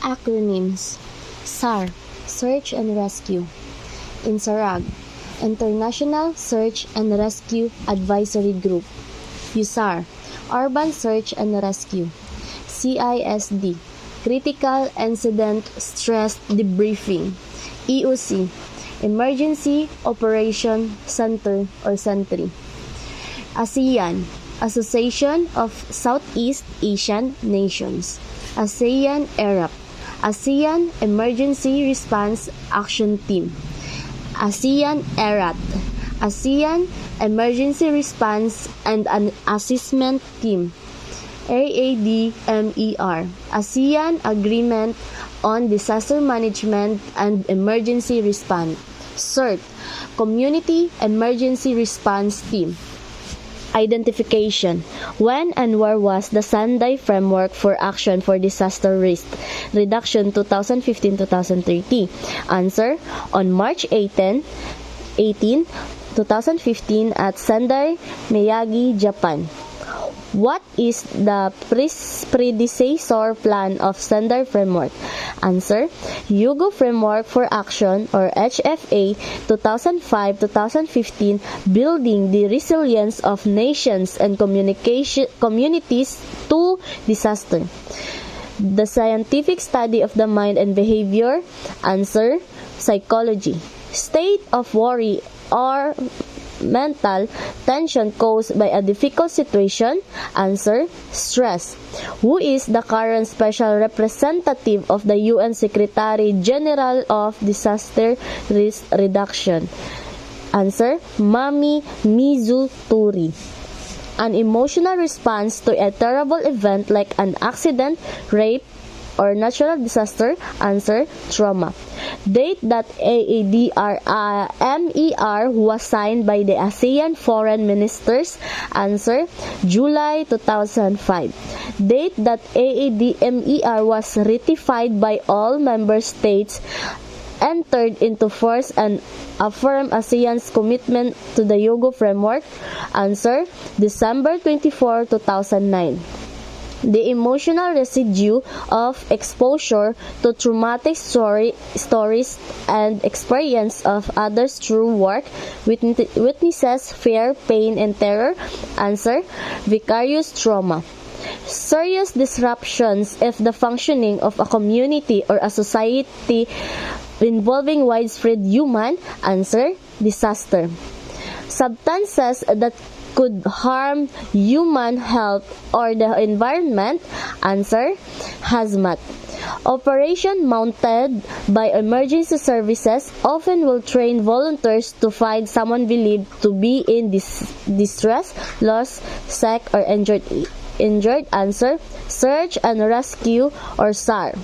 Acronyms: SAR, Search and Rescue. INSARAG, International Search and Rescue Advisory Group. USAR, Urban Search and Rescue. CISD, Critical Incident Stress Debriefing. EOC, Emergency Operation Center or Sentry. ASEAN, Association of Southeast Asian Nations. ASEAN ERAP, ASEAN Emergency Response Action Team. ASEAN ERAT, ASEAN Emergency Response and an Assessment Team. AADMER, ASEAN Agreement on Disaster Management and Emergency Response. CERT, Community Emergency Response Team. Identification. When and where was the Sendai Framework for Action for Disaster Risk Reduction 2015-2030? Answer: on March 18, 2015 at Sendai, Miyagi, Japan. What is the predecessor plan of Sendai Framework? Answer: Hyogo Framework for Action or HFA 2005-2015, Building the Resilience of Nations and Communities to Disaster. The scientific study of the mind and behavior. Answer: psychology. State of worry or mental tension caused by a difficult situation. Answer: stress. Who is the current special representative of the UN Secretary General of Disaster Risk Reduction? Answer: Mami Mizuturi. An emotional response to a terrible event like an accident, rape, or natural disaster. Answer: trauma. Date that AADMER was signed by the ASEAN Foreign Ministers. Answer: July 2005. Date that AADMER was ratified by all member states, entered into force, and affirmed ASEAN's commitment to the Hyogo Framework. Answer: December 24, 2009. The emotional residue of exposure to traumatic stories and experience of others through work witnesses fear, pain, and terror. Answer: vicarious trauma. Serious disruptions if the functioning of a community or a society involving widespread human. Answer: disaster. Substances that could harm human health or the environment. Answer: hazmat. Operation mounted by emergency services often will train volunteers to find someone believed to be in distress, lost, sick, or injured. Answer: search and rescue or SAR.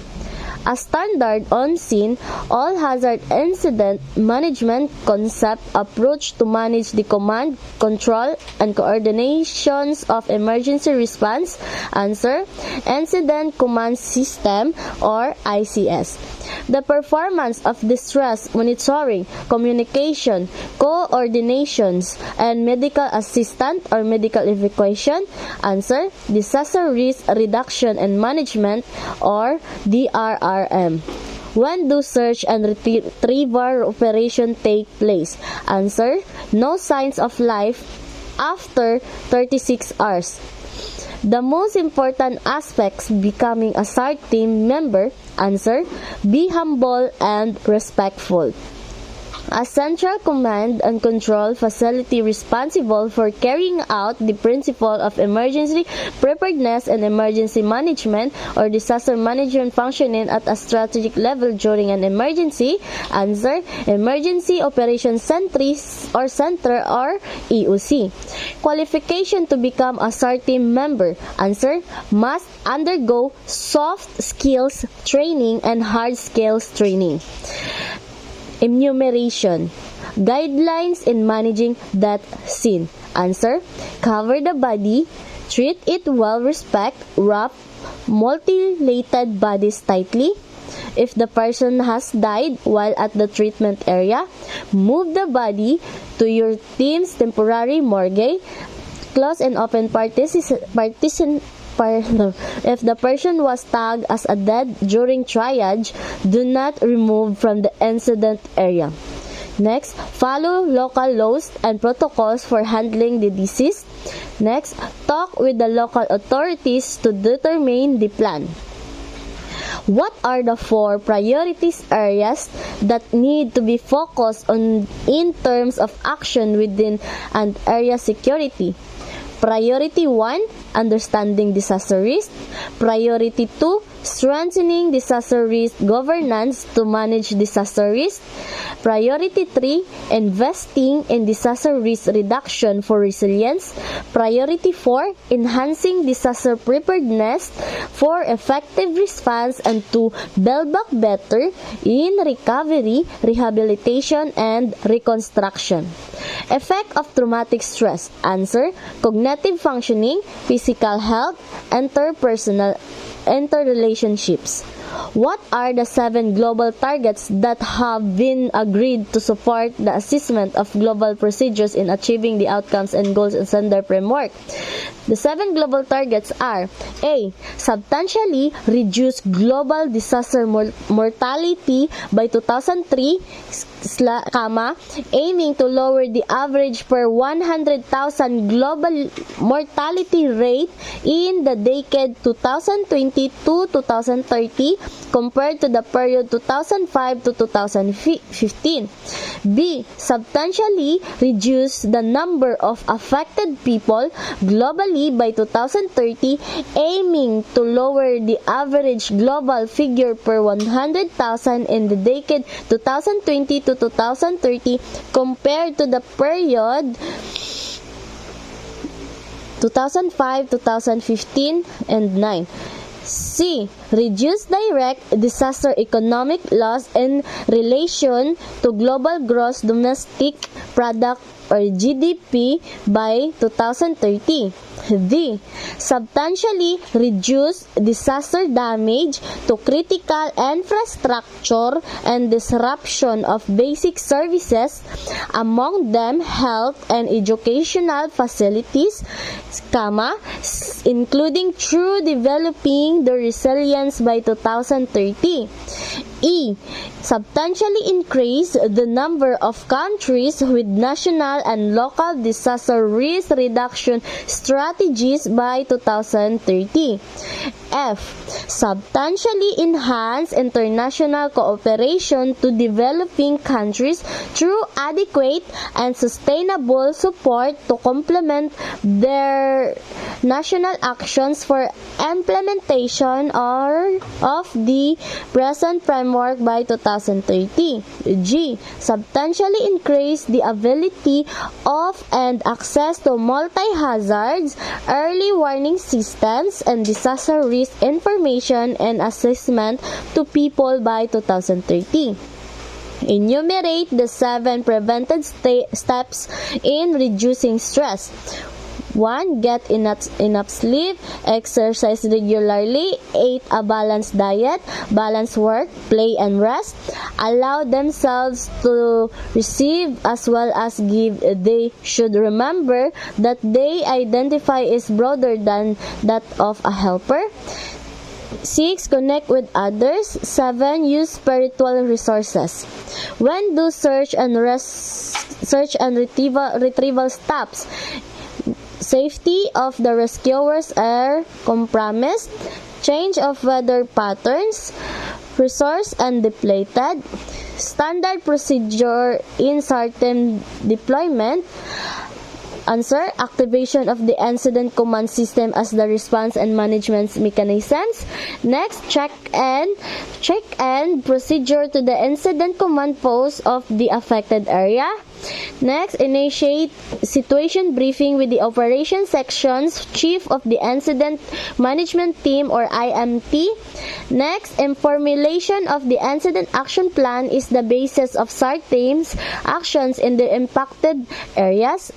A standard on-scene, all-hazard incident management concept approach to manage the command, control, and coordinations of emergency response. Answer: Incident Command System or ICS. The performance of distress monitoring, communication, coordinations, and medical assistance or medical evacuation. Answer: Disaster Risk Reduction and Management or DRRM. When do search and retrieval operation take place? Answer: no signs of life after 36 hours. The most important aspects becoming a SAR team member. Answer: be humble and respectful. A central command and control facility responsible for carrying out the principle of emergency preparedness and emergency management or disaster management functioning at a strategic level during an emergency. Answer: Emergency Operations Center or EOC. Qualification to become a SAR team member. Answer: must undergo soft skills training and hard skills training. Enumeration. Guidelines in managing that scene. Answer: cover the body, treat it well, respect, wrap mutilated bodies tightly. If the person has died while at the treatment area, move the body to your team's temporary morgue. Close and open if the person was tagged as a dead during triage, do not remove from the incident area. Next, follow local laws and protocols for handling the disease. Next, talk with the local authorities to determine the plan. What are the 4 priorities areas that need to be focused on in terms of action within an area security? Priority 1, understanding disaster risk. Priority 2, strengthening disaster risk governance to manage disaster risk. Priority 3, investing in disaster risk reduction for resilience. Priority 4, enhancing disaster preparedness for effective response and to build back better in recovery, rehabilitation, and reconstruction. Effect of traumatic stress. Answer: cognitive functioning, physical health, interrelationships. What are the 7 global targets that have been agreed to support the assessment of global procedures in achieving the outcomes and goals in their framework? The 7 global targets are: A. Substantially reduce global disaster mortality by 2003, aiming to lower the average per 100,000 global mortality rate in the decade 2020 to 2030 compared to the period 2005 to 2015. B. Substantially reduce the number of affected people globally by 2030, aiming to lower the average global figure per 100,000 in the decade 2020 to 2030 compared to the period 2005, 2015, and 9. C. Reduce direct disaster economic loss in relation to global gross domestic product or GDP by 2030. D. Substantially reduce disaster damage to critical infrastructure and disruption of basic services, among them health and educational facilities, including through developing the resilience by 2030. E. Substantially increase the number of countries with national and local disaster risk reduction strategies by 2030. F. Substantially enhance international cooperation to developing countries through adequate and sustainable support to complement their national actions for implementation of the present framework by 2030. G. Substantially increase the ability of and access to multi-hazards, early warning systems, and disaster risk information and assessment to people by 2030. Enumerate the 7 preventive steps in reducing stress. 1. Get enough sleep, exercise regularly, eat a balanced diet, balance work, play and rest, allow themselves to receive as well as give. They should remember that they identify is broader than that of a helper. 6. Connect with others. 7. Use spiritual resources. When do search and retrieval stops? Safety of the rescuers are compromised. Change of weather patterns. Resource and depleted. Standard procedure in certain deployment. Answer: activation of the incident command system as the response and management mechanisms. Next, check and procedure to the incident command post of the affected area. Next, initiate situation briefing with the operation sections chief of the incident management team or IMT. Next, formulation of the incident action plan is the basis of SAR teams' actions in the impacted areas.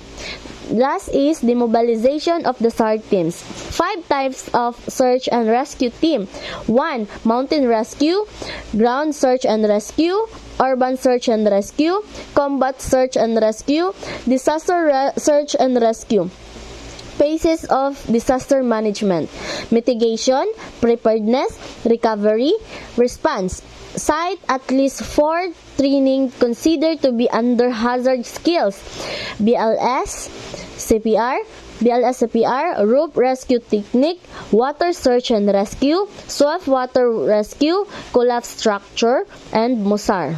Last is the mobilization of the SAR teams. 5 types of search and rescue team. 1. Mountain rescue, ground search and rescue, urban search and rescue, combat search and rescue, disaster search and rescue. Phases of disaster management: mitigation, preparedness, recovery, response. Cite at least 4 training considered to be under hazard skills: BLS, CPR, rope rescue technique, water search and rescue, swift water rescue, collapse structure, and MOSAR.